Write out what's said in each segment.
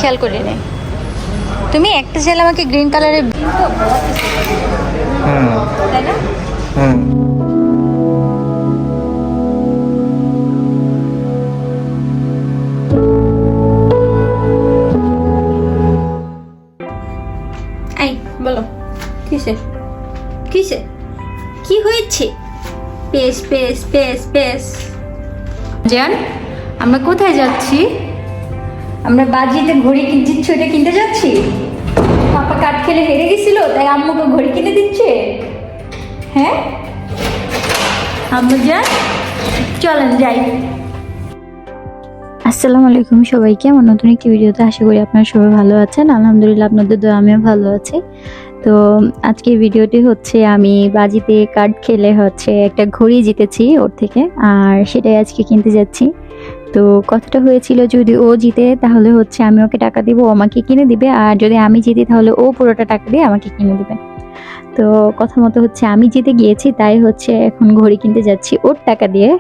খেয়াল করি নাই। তুমি একটা ছেলে আমাকে গ্রিন কালারের তাই না? এই বলো কিসে কিসে কি হয়েছে? পেস পেস পেস পেস জান, আমরা কোথায় যাচ্ছি? আমরা বাজিতে ঘড়ি কিনছি, ওটা কিনতে যাচ্ছি। পাপা কাঠ খেলে হেরে গেছিল, তাই আম্মুকে ঘড়ি কিনে দিচ্ছে। হ্যাঁ আম্মু যান, চলেন যাই। আসসালামু আলাইকুম সবাইকে, আমার নতুন একটি ভিডিওতে আশা করি আপনারা সবাই ভালো আছেন। আলহামদুলিল্লাহ, আপনাদের দোয়া আমিও ভালো আছি। তো আজকের ভিডিওটি হচ্ছে আমি বাজিতে কার্ড খেলে হচ্ছে একটা ঘড়ি জিতেছি ওর থেকে, আর সেটাই আজকে কিনতে যাচ্ছি। তো কথাটা হয়েছিল যদি ও জিতে তাহলে হচ্ছে আমি ওকে টাকা দিব, ও আমাকে কিনে দিবে, আর যদি আমি জিতি তাহলে ও পুরোটা টাকা দিয়ে আমাকে কিনে দিবে। তো কথা মতো হচ্ছে আমি জিতে গিয়েছি, তাই হচ্ছে এখন ঘড়ি কিনতে যাচ্ছি ওর টাকা দিয়ে।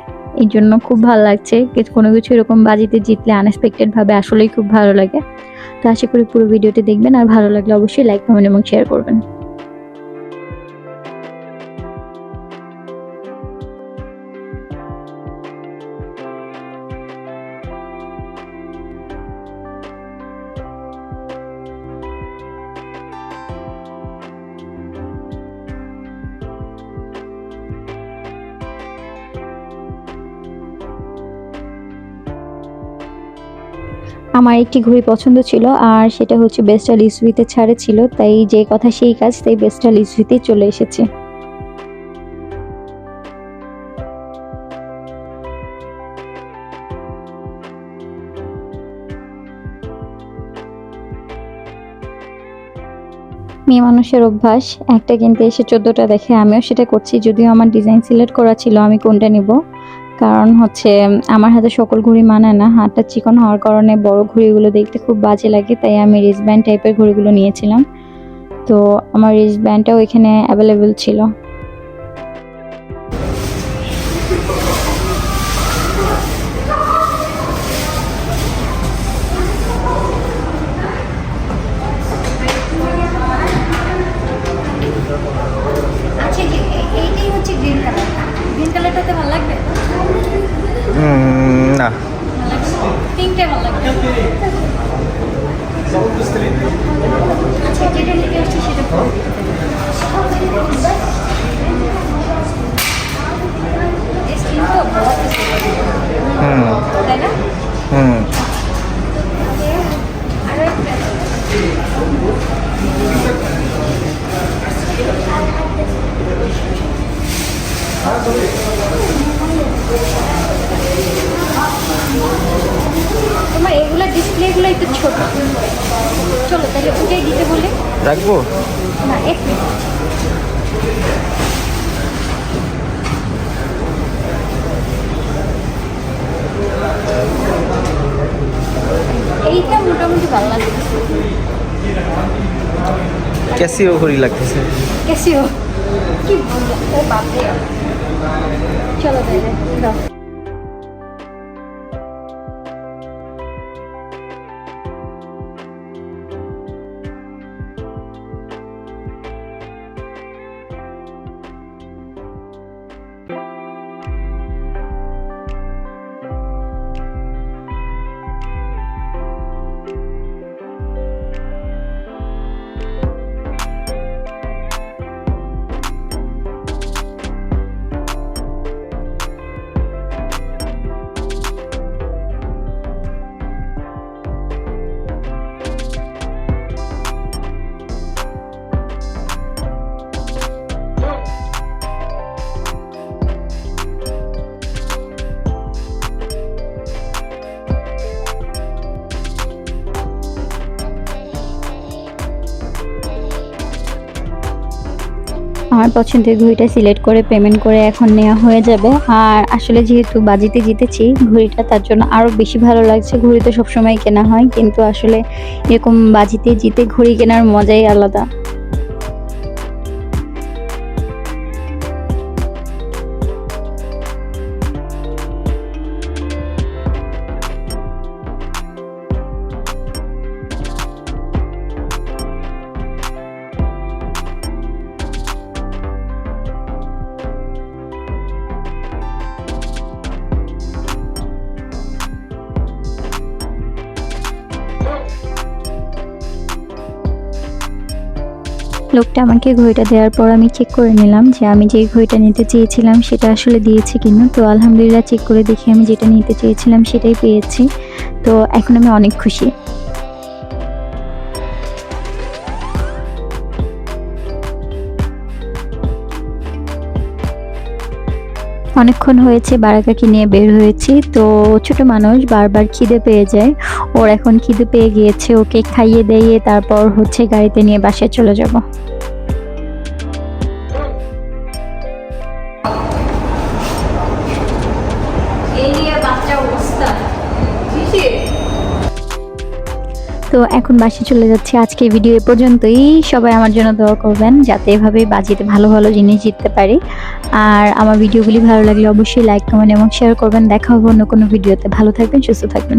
এই জন্য খুব ভালো লাগছে, কোনো কিছু এরকম বাজিতে জিতলে আনএক্সপেক্টেড ভাবে আসলেই খুব ভালো লাগে। তো আশা করি পুরো ভিডিওটি দেখবেন, আর ভালো লাগলে অবশ্যই লাইক কমেন্ট এবং শেয়ার করবেন। আমার একটি ঘড়ি পছন্দ ছিল, আর সেটা হচ্ছে বেস্টাল ইসুইতে ছাড়ে ছিল, তাই যে কথা সেই কাজ, তাই বেস্টাল ইসুইতে চলে এসেছে। মেয়ে মানুষের অভ্যাস, একটা কিনতে এসে 14টা দেখে, আমিও সেটা করছি। যদিও আমার ডিজাইন সিলেক্ট করা ছিল আমি কোনটা নিব, কারণ হচ্ছে আমার হাতে সকল ঘড়ি মানায় না, হাতটা চিকন হওয়ার কারণে বড় ঘড়িগুলো দেখতে খুব বাজে লাগে, তাই আমি রিস্টব্যান্ড টাইপের ঘড়িগুলো নিয়েছিলাম। তো আমার রিস্টব্যান্ডটাও এখানে অ্যাভেলেবেল ছিল। আচ্ছা, এইটাই হচ্ছে গ্রিন কালার। গ্রিন কালারটাতে ভালো লাগবে না, পিঙ্কটা ভালো লাগবে। আচ্ছা, যেটা নিতে আসছি সেটা তাই না? আরো একটা তোমার এগুলো ডিসপ্লেগুলো একটু ছোট, চলো তাহলে ওটাই দিতে বলে রাখবো না। এক মিনিট, এইটা মোটামুটি ভালো লাগে। ক্যাসিও ঘড়ি লাগতেছে। ক্যাসিও কি বলবো, ও বাপরে। চলো তাহলে দাও। আমার পছন্দের ঘড়িটা সিলেক্ট করে পেমেন্ট করে এখন নেওয়া হয়ে যাবে। আর আসলে যেহেতু বাজিতে জিতেছি ঘড়িটা, তার জন্য আরও বেশি ভালো লাগছে। ঘড়ি তো সবসময় কেনা হয়, কিন্তু আসলে এরকম বাজিতে জিতে ঘড়ি কেনার মজাই আলাদা। লোকটা আমাকে ঘড়িটা দেওয়ার পর আমি চেক করে নিলাম যে আমি যে ঘড়িটা নিতে চেয়েছিলাম সেটা আসলে দিয়েছে কিনা। তো আলহামদুলিল্লাহ চেক করে দেখি আমি যেটা নিতে চেয়েছিলাম সেটাই পেয়েছি। তো এখন আমি অনেক খুশি। অনেকক্ষণ হয়েছে বারাকাকে নিয়ে বের হয়েছি। তো ছোট মানুষ বারবার খিদে পেয়ে যায়, ওর এখন খিদে পেয়ে গিয়েছে, ওকে খাইয়ে দিয়ে তারপর হচ্ছে গাড়িতে নিয়ে বাসায় চলে যাব। তো এখন বাসায় চলে যাচ্ছে। আজকে ভিডিও এ পর্যন্তই। সবাই আমার জন্য দোয়া করবেন যাতে এভাবে বাজিতে ভালো ভালো জিনিস জিততে পারি। আর আমার ভিডিওগুলি ভালো লাগলে অবশ্যই লাইক, কমেন্ট এবং শেয়ার করবেন। দেখা হবে অন্য কোনো ভিডিওতে। ভালো থাকবেন, সুস্থ থাকবেন।